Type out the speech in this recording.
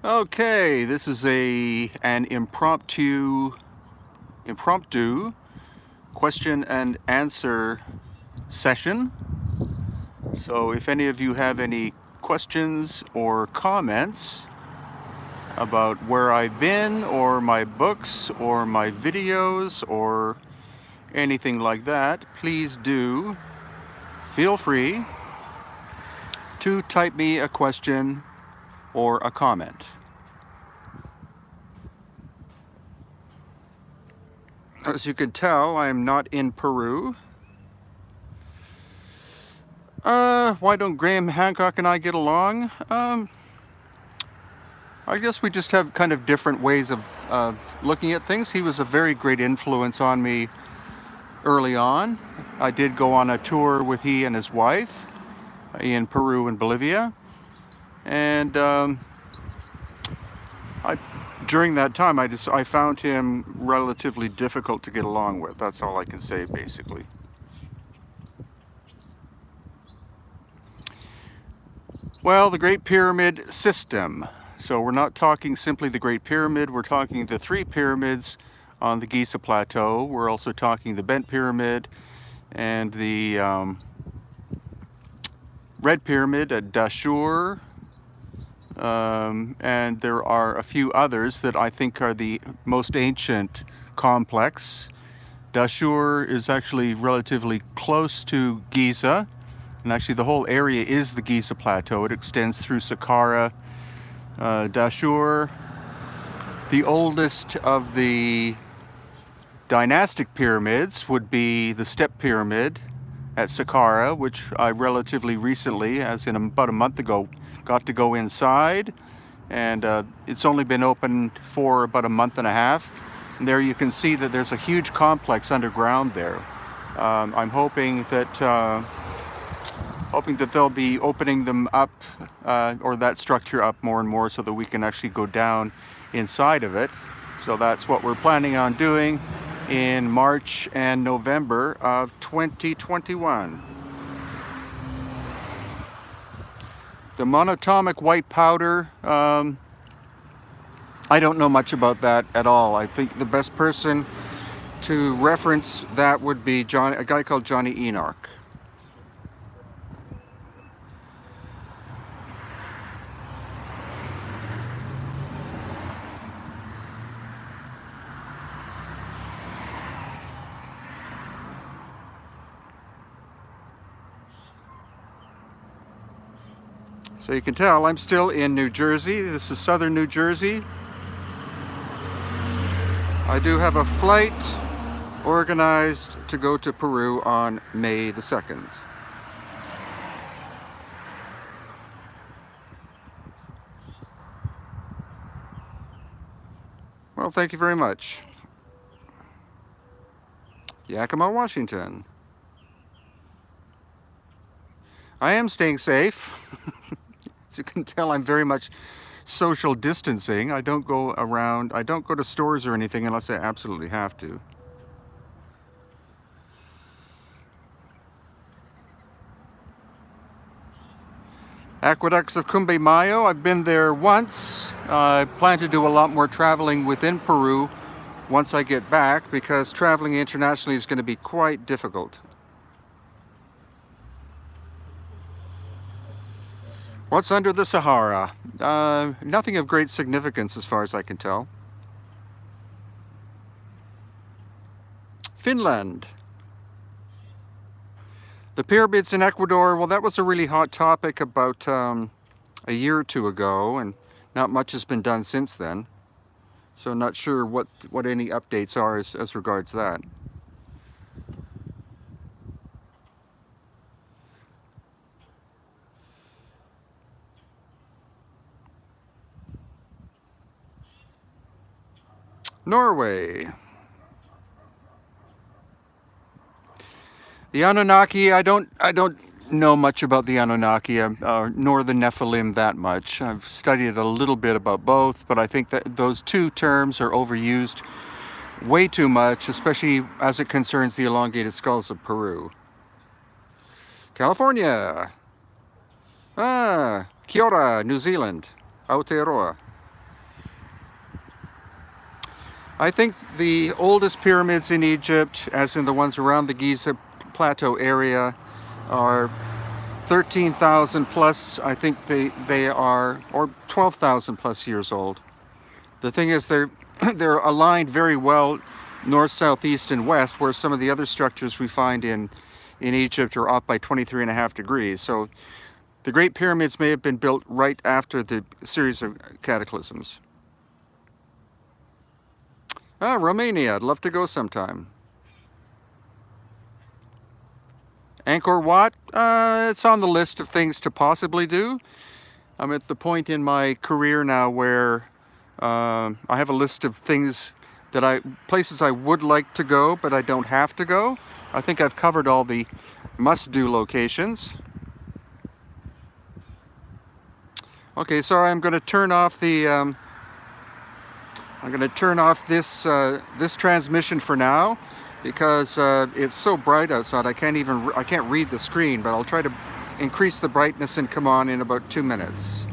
Okay, this is an impromptu question and answer session. So if any of you have any questions or comments about where I've been or my books or my videos or anything like that, please do feel free to type me a question or a comment. As you can tell, I am not in Peru. Why don't Graham Hancock and I get along? I guess we just have kind of different ways of looking at things. He was a very great influence on me early on. I did go on a tour with he and his wife in Peru and Bolivia. And during that time, I found him relatively difficult to get along with. That's all I can say, basically. Well, the Great Pyramid system. So we're not talking simply the Great Pyramid, we're talking the 3 pyramids on the Giza Plateau. We're also talking the Bent Pyramid and the Red Pyramid at Dashur. And there are a few others that I think are the most ancient complex. Dashur is actually relatively close to Giza, and actually the whole area is the Giza Plateau. It extends through Saqqara, Dashur. The oldest of the dynastic pyramids would be the Step Pyramid at Saqqara, which I relatively recently, as in about a month ago, got to go inside, and it's only been open for about a month and a half. And there you can see that there's a huge complex underground there. I'm hoping that they'll be opening them up, or that structure up more and more, so that we can actually go down inside of it. So that's what we're planning on doing in March and November of 2021. The monatomic white powder, I don't know much about that at all. I think the best person to reference that would be a guy called Johnny Enoch. So you can tell I'm still in New Jersey. This is southern New Jersey. I do have a flight organized to go to Peru on May the 2nd. Well, thank you very much. Yakima, Washington. I am staying safe. As you can tell, I'm very much social distancing. I don't go to stores or anything unless I absolutely have to. Aqueducts of Mayo, I've been there once. I plan to do a lot more traveling within Peru once I get back, because traveling internationally is going to be quite difficult. What's under the Sahara? Nothing of great significance as far as I can tell. Finland. The pyramids in Ecuador, well, that was a really hot topic about a year or two ago, and not much has been done since then. So not sure what any updates are as regards that. Norway. The Anunnaki, I don't know much about the Anunnaki, nor the Nephilim that much. I've studied a little bit about both, but I think that those two terms are overused way too much, especially as it concerns the elongated skulls of Peru. California. Kia ora, New Zealand. Aotearoa. I think the oldest pyramids in Egypt, as in the ones around the Giza Plateau area, are 13,000 plus. I think they are, or 12,000 plus years old. The thing is, they're aligned very well north, south, east, and west, where some of the other structures we find in Egypt are off by 23.5 degrees. So the Great Pyramids may have been built right after the series of cataclysms. Romania, I'd love to go sometime. Angkor Wat, it's on the list of things to possibly do. I'm at the point in my career now where I have a list of things places I would like to go, but I don't have to go. I think I've covered all the must-do locations. Okay, sorry, I'm going to turn off the this transmission for now because it's so bright outside. I can't read the screen, but I'll try to increase the brightness and come on in about 2 minutes.